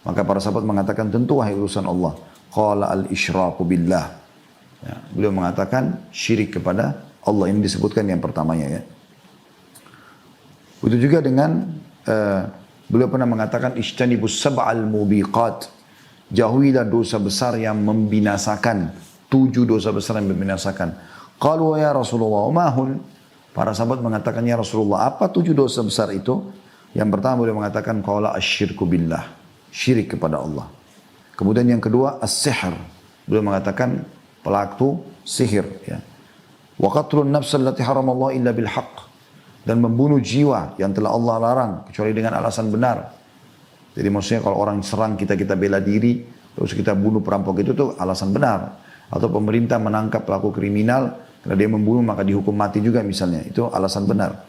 Maka para sahabat mengatakan tentu wahai urusan Allah. Qala al-isyraku billah. Ya, beliau mengatakan syirik kepada Allah. Ini disebutkan yang pertamanya ya. Itu juga dengan beliau pernah mengatakan ijtanibus sab'al mubiqat. Jauhilah dosa besar yang membinasakan. 7 dosa besar yang membinasakan. Qalu ya Rasulullah mahun. Para sahabat mengatakan ya Rasulullah, apa 7 dosa besar itu? Yang pertama beliau mengatakan qala asyirku billah, syirik kepada Allah. Kemudian yang kedua as-sihr. Beliau mengatakan pelaku sihir ya. Wa qatlun nafs allati haramallahu illa bil haqq. Dan membunuh jiwa yang telah Allah larang kecuali dengan alasan benar. Jadi maksudnya kalau orang serang kita bela diri, terus kita bunuh perampok itu tuh alasan benar. Atau pemerintah menangkap pelaku kriminal, karena dia membunuh maka dihukum mati juga misalnya. Itu alasan benar.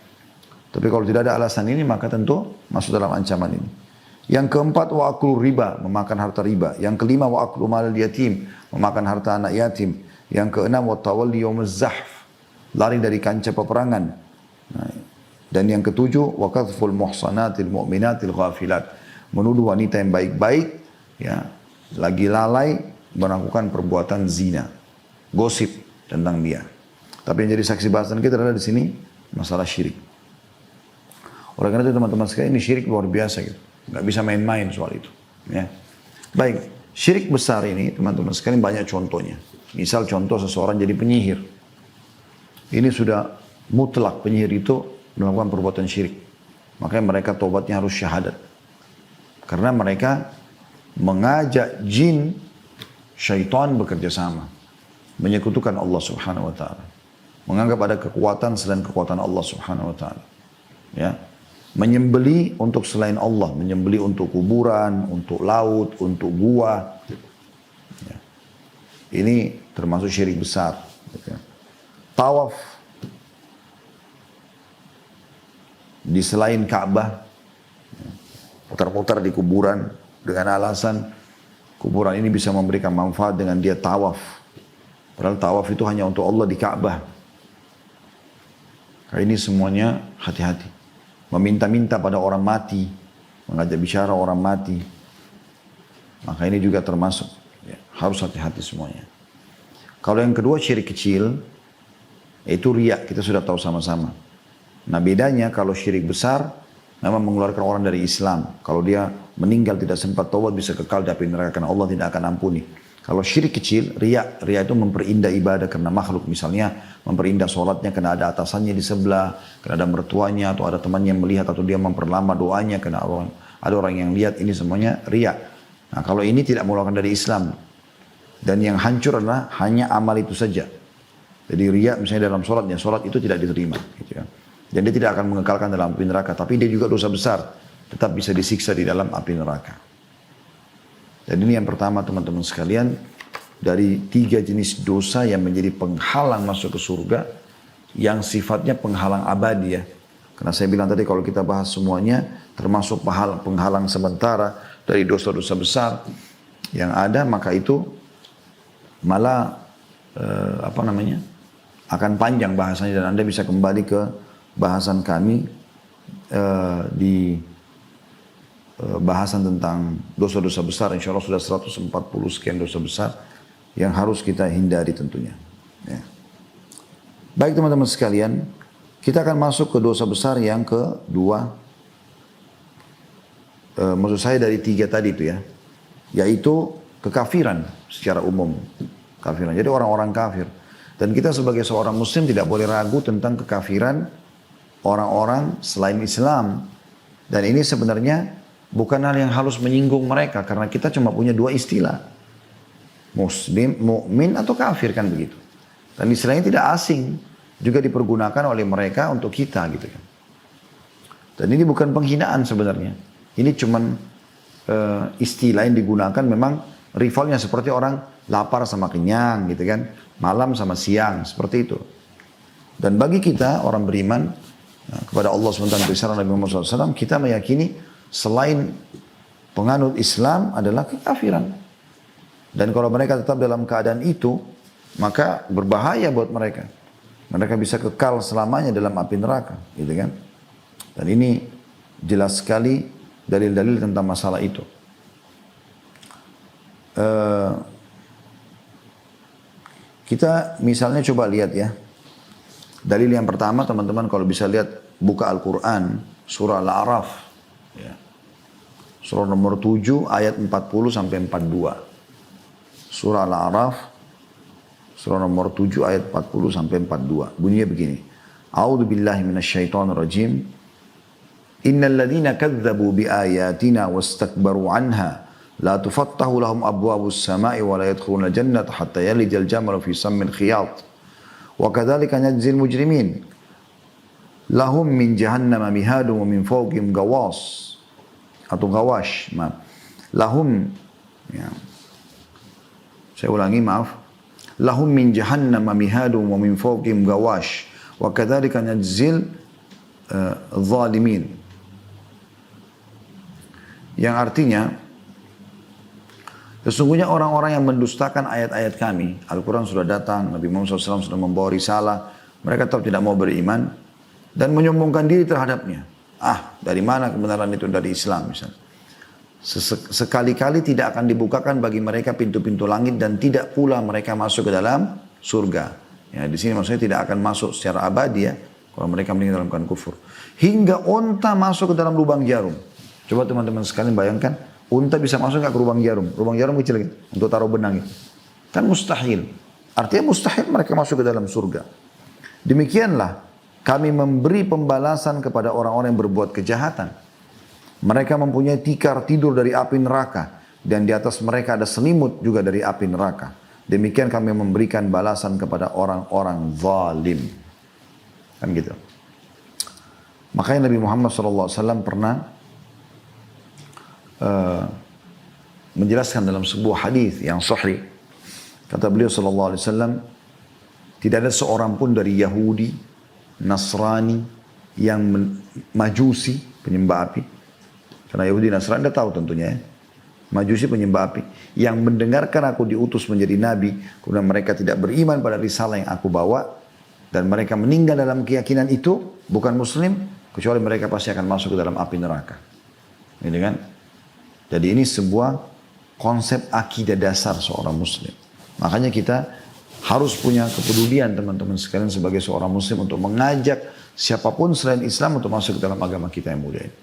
Tapi kalau tidak ada alasan ini maka tentu masuk dalam ancaman ini. Yang keempat wa aklu riba, memakan harta riba. Yang kelima wa aklu mal yatim, memakan harta anak yatim. Yang keenam wa tawalli yaumaz zahf, lari dari kancah peperangan. Nah, dan yang ketujuh wa qadhful muhsanatil mu'minatil ghafilat, menuduh wanita yang baik-baik ya lagi lalai melakukan perbuatan zina, gosip tentang dia. Tapi yang jadi saksi bahasan kita adalah di sini masalah syirik. Oleh karena itu teman-teman sekalian, ini syirik luar biasa gitu. Nggak bisa main-main soal itu. Ya. Baik, syirik besar ini teman-teman sekalian banyak contohnya. Misal contoh seseorang jadi penyihir. Ini sudah mutlak penyihir itu melakukan perbuatan syirik. Makanya mereka tobatnya harus syahadat. Karena mereka mengajak jin, syaitan bekerja sama. Menyekutukan Allah subhanahu wa ta'ala. Menganggap ada kekuatan selain kekuatan Allah subhanahu wa ta'ala. Ya. Menyembeli untuk selain Allah. Menyembeli untuk kuburan, untuk laut, untuk gua. Ya. Ini termasuk syirik besar. Tawaf di selain Ka'bah, putar-putar di kuburan dengan alasan kuburan ini bisa memberikan manfaat dengan dia tawaf. Padahal tawaf itu hanya untuk Allah di Ka'bah. Ini semuanya hati-hati. Meminta-minta pada orang mati, mengajak bicara orang mati. Maka ini juga termasuk. Ya, harus hati-hati semuanya. Kalau yang kedua syirik kecil, itu riya, kita sudah tahu sama-sama. Nah bedanya kalau syirik besar, memang mengeluarkan orang dari Islam. Kalau dia meninggal tidak sempat taubat bisa kekal di api neraka karena Allah tidak akan ampuni. Kalau syirik kecil, riya itu memperindah ibadah karena makhluk. Misalnya memperindah sholatnya karena ada atasannya di sebelah, karena ada mertuanya atau ada temannya yang melihat atau dia memperlama doanya karena ada orang yang lihat, ini semuanya riya. Nah kalau ini tidak mengeluarkan dari Islam. Dan yang hancur adalah hanya amal itu saja. Jadi riya misalnya dalam sholatnya, sholat itu tidak diterima. Gitu ya. Dan dia tidak akan mengekalkan dalam api neraka. Tapi dia juga dosa besar. Tetap bisa disiksa di dalam api neraka. Dan ini yang pertama teman-teman sekalian. Dari 3 jenis dosa yang menjadi penghalang masuk ke surga. Yang sifatnya penghalang abadi ya. Karena saya bilang tadi kalau kita bahas semuanya. Termasuk penghalang sementara dari dosa-dosa besar. Yang ada maka itu malah akan panjang bahasanya. Dan Anda bisa kembali ke bahasan kami di bahasan tentang dosa-dosa besar. Insya Allah sudah 140 sekian dosa besar yang harus kita hindari tentunya. Ya. Baik teman-teman sekalian, kita akan masuk ke dosa besar yang kedua. Maksud saya dari 3 tadi itu ya, yaitu kekafiran secara umum. Kafiran. Jadi orang-orang kafir. Dan kita sebagai seorang muslim tidak boleh ragu tentang kekafiran orang-orang selain Islam. Dan ini sebenarnya bukan hal yang harus menyinggung mereka. Karena kita cuma punya 2 istilah. Muslim, mukmin atau kafir kan begitu. Dan istilahnya tidak asing. Juga dipergunakan oleh mereka untuk kita gitu kan. Dan ini bukan penghinaan sebenarnya. Ini cuma istilah yang digunakan memang rivalnya seperti orang lapar sama kenyang gitu kan. Malam sama siang seperti itu. Dan bagi kita orang beriman kepada Allah SWT bersama Nabi Muhammad SAW, kita meyakini selain penganut Islam adalah kekafiran. Dan kalau mereka tetap dalam keadaan itu, maka berbahaya buat mereka. Mereka bisa kekal selamanya dalam api neraka, gitu kan? Dan ini jelas sekali dalil-dalil tentang masalah itu. Kita misalnya coba lihat ya. Dalil yang pertama teman-teman kalau bisa lihat buka Al-Quran surah Al-A'raf ya. Surah nomor 7 ayat 40 sampai 42. Surah Al-A'raf surah nomor 7 ayat 40 sampai 42. Bunyinya begini. A'udzu billahi minasyaitonir rajim. Innal ladzina kadzdzabu biayatina wastakbaru 'anha la tufattahu lahum abwabus samai wa la yadkhuluna jannata hatta yalijal jamalu fi sammil khiyat. Wa kadzalika najzil mujrimin. Lahum min jahannama mihadun wa min fawqihim gawas. Atau gawash, maaf. Lahum ya. Saya ulangi, maaf. Lahum min jahannama mihadun wa min fawqihim gawash. Wa kadzalika najzil zalimin. Yang artinya sesungguhnya orang-orang yang mendustakan ayat-ayat kami, Al-Quran sudah datang, Nabi Muhammad SAW sudah membawa risalah, mereka tetap tidak mau beriman, dan menyombongkan diri terhadapnya. Dari mana kebenaran itu? Dari Islam misalnya. Sekali-kali tidak akan dibukakan bagi mereka pintu-pintu langit, dan tidak pula mereka masuk ke dalam surga. Ya, di sini maksudnya tidak akan masuk secara abadi ya, kalau mereka meninggal dalam keadaan kufur. Hingga unta masuk ke dalam lubang jarum. Coba teman-teman sekalian bayangkan, unta bisa masuk nggak ke lubang jarum? Lubang jarum kecil gitu, untuk taruh benang gitu. Kan mustahil. Artinya mustahil mereka masuk ke dalam surga. Demikianlah kami memberi pembalasan kepada orang-orang yang berbuat kejahatan. Mereka mempunyai tikar tidur dari api neraka. Dan di atas mereka ada selimut juga dari api neraka. Demikian kami memberikan balasan kepada orang-orang zalim. Kan gitu. Makanya Nabi Muhammad SAW pernah menjelaskan dalam sebuah hadis yang sahih. Kata beliau SAW, tidak ada seorang pun dari Yahudi, Nasrani, yang Majusi, penyembah api. Karena Yahudi Nasrani anda tahu tentunya ya. Majusi penyembah api. Yang mendengarkan aku diutus menjadi nabi. Kemudian mereka tidak beriman pada risalah yang aku bawa. Dan mereka meninggal dalam keyakinan itu. Bukan muslim. Kecuali mereka pasti akan masuk ke dalam api neraka. Gitu kan? Jadi ini sebuah konsep akidah dasar seorang muslim. Makanya kita harus punya kepedulian teman-teman sekalian sebagai seorang muslim. Untuk mengajak siapapun selain Islam untuk masuk ke dalam agama kita yang mulia ini.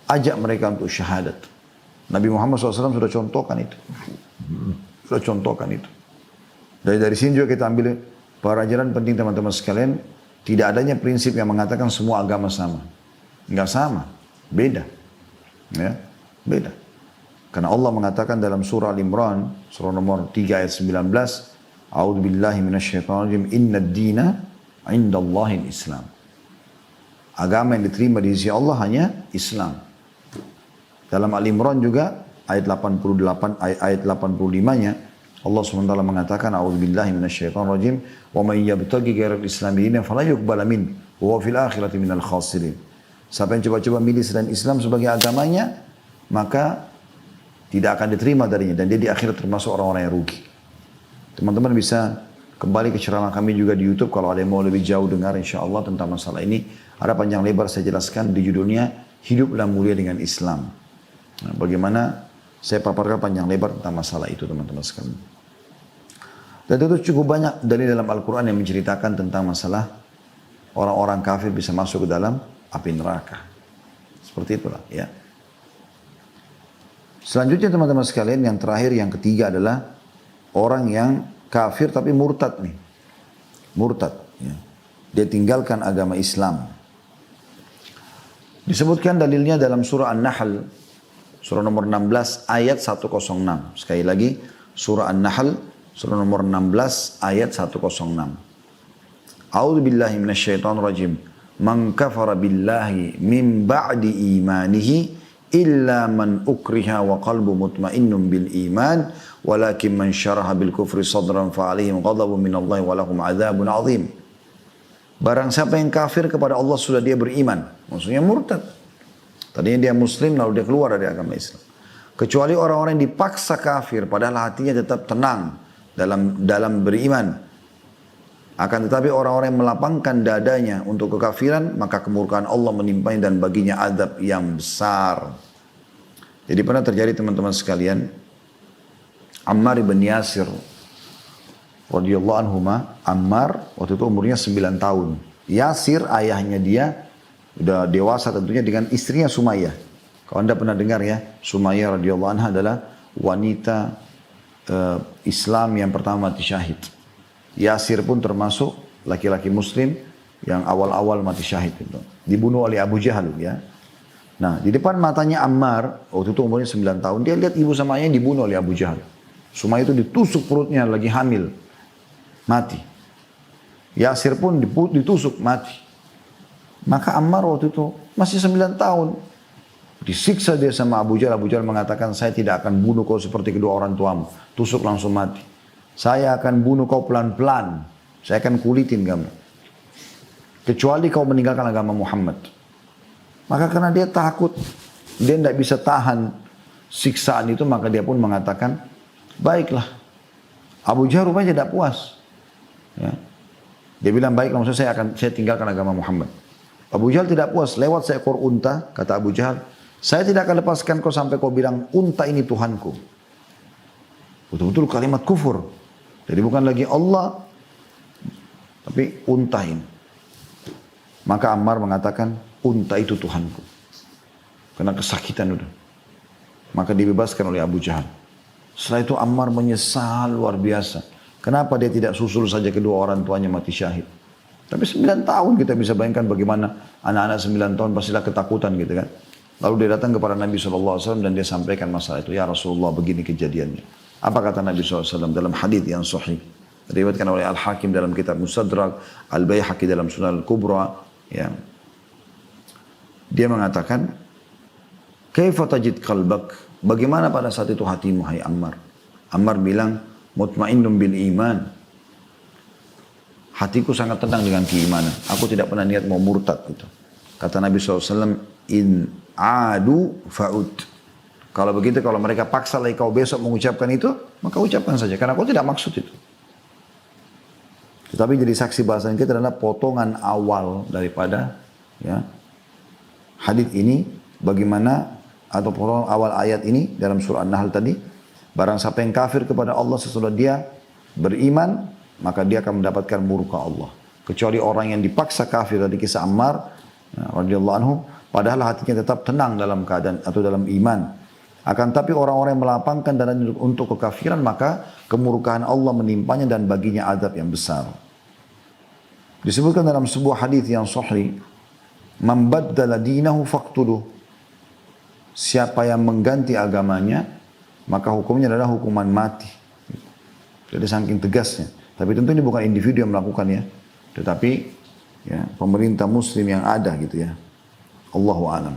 Ajak mereka untuk syahadat. Nabi Muhammad SAW sudah contohkan itu. Sudah contohkan itu. Dari sini juga kita ambil pelajaran penting teman-teman sekalian. Tidak adanya prinsip yang mengatakan semua agama sama. Enggak sama. Beda. Ya, beda. Karena Allah mengatakan dalam surah Al-Imran, surah nomor 3 ayat 19, A'udzu billahi minasyaitonir rajim, innad dina 'indallahil Islam. Agama yang diterima di sisi Allah hanya Islam. Dalam Al-Imran juga ayat 88 ayat 85-nya Allah SWT mengatakan a'udzubillahi minasyaitonir rajim wa may yabtaghi ghairal islami dinan fala yuqbal min wa fil akhirati minal khasirin. Siapa yang coba-coba milih selain Islam sebagai agamanya maka tidak akan diterima darinya dan dia di akhirat termasuk orang-orang yang rugi. Teman-teman bisa kembali ke ceramah kami juga di YouTube kalau ada yang mau lebih jauh dengar insyaallah tentang masalah ini. Ada panjang lebar saya jelaskan di judulnya Hiduplah Mulia dengan Islam. Nah, bagaimana saya paparkan panjang lebar tentang masalah itu teman-teman sekalian. Dan itu cukup banyak dari dalam Al-Quran yang menceritakan tentang masalah orang-orang kafir bisa masuk ke dalam api neraka. Seperti itulah ya. Selanjutnya teman-teman sekalian yang terakhir yang ketiga adalah orang yang kafir tapi murtad nih. Murtad. Ya. Dia tinggalkan agama Islam. Disebutkan dalilnya dalam surah An-Nahl. Surah nomor 16 ayat 106. Sekali lagi surah An-Nahl surah nomor 16 ayat 106. A'udzu billahi minasyaitonir rajim. Man kafara billahi min ba'di imanihi illa man ukriha wa qalbu mutmainnun bil iman walakin man syaraha bil kufri sadran fa alaihim ghadabun minallahi wa lahum adzabun azim. Barang siapa yang kafir kepada Allah sudah dia beriman. Maksudnya murtad. Tadinya dia muslim lalu dia keluar dari agama Islam. Kecuali orang-orang yang dipaksa kafir padahal hatinya tetap tenang dalam beriman. Akan tetapi orang-orang yang melapangkan dadanya untuk kekafiran maka kemurkaan Allah menimpanya dan baginya azab yang besar. Jadi pernah terjadi teman-teman sekalian Ammar ibn Yasir radhiyallahu anhuma, Ammar waktu itu umurnya 9 tahun. Yasir ayahnya dia udah dewasa tentunya dengan istrinya Sumayyah. Kalau anda pernah dengar ya, Sumayyah radhiyallahu anha adalah wanita Islam yang pertama mati syahid. Yasir pun termasuk laki-laki muslim yang awal-awal mati syahid itu. Dibunuh oleh Abu Jahal ya. Nah di depan matanya Ammar, waktu itu umurnya 9 tahun, dia lihat ibu sama ayahnya dibunuh oleh Abu Jahal. Sumayyah itu ditusuk perutnya lagi hamil. Mati. Yasir pun ditusuk mati. Maka Ammar waktu itu masih 9 tahun. Disiksa dia sama Abu Jahal. Abu Jahal mengatakan, saya tidak akan bunuh kau seperti kedua orang tuamu. Tusuk langsung mati. Saya akan bunuh kau pelan-pelan. Saya akan kulitin kamu. Kecuali kau meninggalkan agama Muhammad. Maka karena dia takut. Dia tidak bisa tahan siksaan itu. Maka dia pun mengatakan, baiklah. Abu Jahal rupanya tidak puas. Ya. Dia bilang, baiklah maksudnya saya tinggalkan agama Muhammad. Abu Jahal tidak puas, lewat seekor unta, kata Abu Jahal, saya tidak akan lepaskan kau sampai kau bilang, unta ini Tuhanku. Betul-betul kalimat kufur. Jadi bukan lagi Allah, tapi unta ini. Maka Ammar mengatakan, unta itu Tuhanku. Karena kesakitan udah. Maka dibebaskan oleh Abu Jahal. Setelah itu Ammar menyesal luar biasa. Kenapa dia tidak susul saja kedua orang tuanya mati syahid? Tapi 9 tahun kita bisa bayangkan bagaimana anak-anak 9 tahun pastilah ketakutan gitu kan. Lalu dia datang kepada Nabi SAW dan dia sampaikan masalah itu. Ya Rasulullah, begini kejadiannya. Apa kata Nabi SAW dalam hadis yang sahih? Diriwayatkan oleh Al-Hakim dalam kitab Mustadrak, Al-Baihaqi dalam Sunan Al-Kubra. Ya. Dia mengatakan, Kaifa tajid qalbak? Bagaimana pada saat itu hatimu, hai Ammar? Ammar bilang, mutmainnun bil iman. Hatiku sangat tenang dengan keimanan. Aku tidak pernah niat mau murtad gitu. Kata Nabi SAW, in adu fa'ud. Kalau begitu, kalau mereka paksa lagi kau besok mengucapkan itu, maka ucapkan saja. Karena kau tidak maksud itu. Tetapi jadi saksi bahasan kita adalah potongan awal daripada ya, hadis ini. Bagaimana, atau potongan awal ayat ini dalam surah An-Nahl tadi. Barang siapa yang kafir kepada Allah sesudah dia beriman, maka dia akan mendapatkan murka Allah. Kecuali orang yang dipaksa kafir dari kisah Ammar radhiyallahu anhu, padahal hatinya tetap tenang dalam keadaan atau dalam iman. Akan tapi orang-orang yang melapangkan dana untuk kekafiran, maka kemurkaan Allah menimpanya dan baginya azab yang besar. Disebutkan dalam sebuah hadis yang sahih, "Man baddala dinahu faqtuluh." Siapa yang mengganti agamanya, maka hukumnya adalah hukuman mati. Jadi saking tegasnya. Tapi tentu ini bukan individu yang melakukannya, tetapi ya, pemerintah muslim yang ada gitu ya. Allahu a'lam.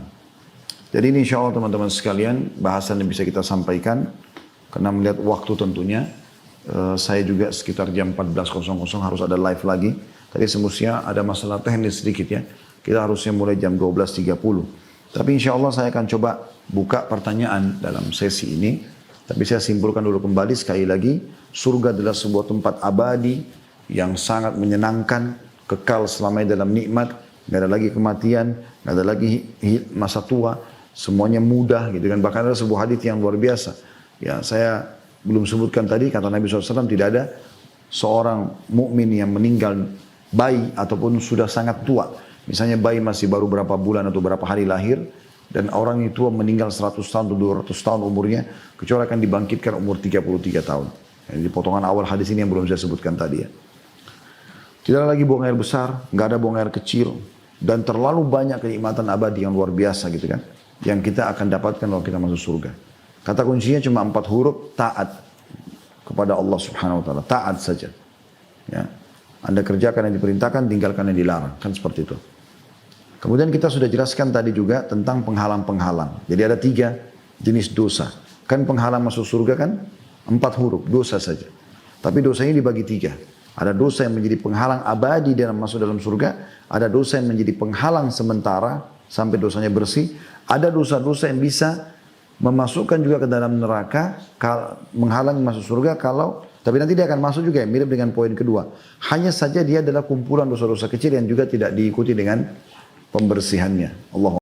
Jadi ini insya Allah teman-teman sekalian bahasan yang bisa kita sampaikan. Karena melihat waktu tentunya, saya juga sekitar jam 14.00 harus ada live lagi. Tadi semestinya ada masalah teknis sedikit ya. Kita harusnya mulai jam 12.30. Tapi insya Allah saya akan coba buka pertanyaan dalam sesi ini. Tapi saya simpulkan dulu kembali sekali lagi. Surga adalah sebuah tempat abadi yang sangat menyenangkan. Kekal selamanya dalam nikmat. Gak ada lagi kematian. Gak ada lagi masa tua. Semuanya mudah gitu kan. Bahkan ada sebuah hadis yang luar biasa. Ya, saya belum sebutkan tadi, kata Nabi SAW, tidak ada seorang mukmin yang meninggal bayi ataupun sudah sangat tua. Misalnya bayi masih baru berapa bulan atau berapa hari lahir, dan orang itu tua meninggal 100 tahun atau 200 tahun umurnya, kecuali akan dibangkitkan umur 33 tahun. Jadi potongan awal hadis ini yang belum saya sebutkan tadi ya. Tidak lagi buang air besar, nggak ada buang air kecil, dan terlalu banyak kenikmatan abadi yang luar biasa gitu kan, yang kita akan dapatkan kalau kita masuk surga. Kata kuncinya cuma 4 huruf, taat kepada Allah Subhanahu Wa Taala, taat saja. Ya. Anda kerjakan yang diperintahkan, tinggalkan yang dilarang, kan seperti itu. Kemudian kita sudah jelaskan tadi juga tentang penghalang-penghalang. Jadi ada 3 jenis dosa. Kan penghalang masuk surga kan 4 huruf, dosa saja. Tapi dosanya dibagi 3. Ada dosa yang menjadi penghalang abadi dalam masuk dalam surga. Ada dosa yang menjadi penghalang sementara sampai dosanya bersih. Ada dosa-dosa yang bisa memasukkan juga ke dalam neraka, menghalang masuk surga kalau, tapi nanti dia akan masuk juga, mirip dengan poin kedua. Hanya saja dia adalah kumpulan dosa-dosa kecil yang juga tidak diikuti dengan pembersihannya. Allah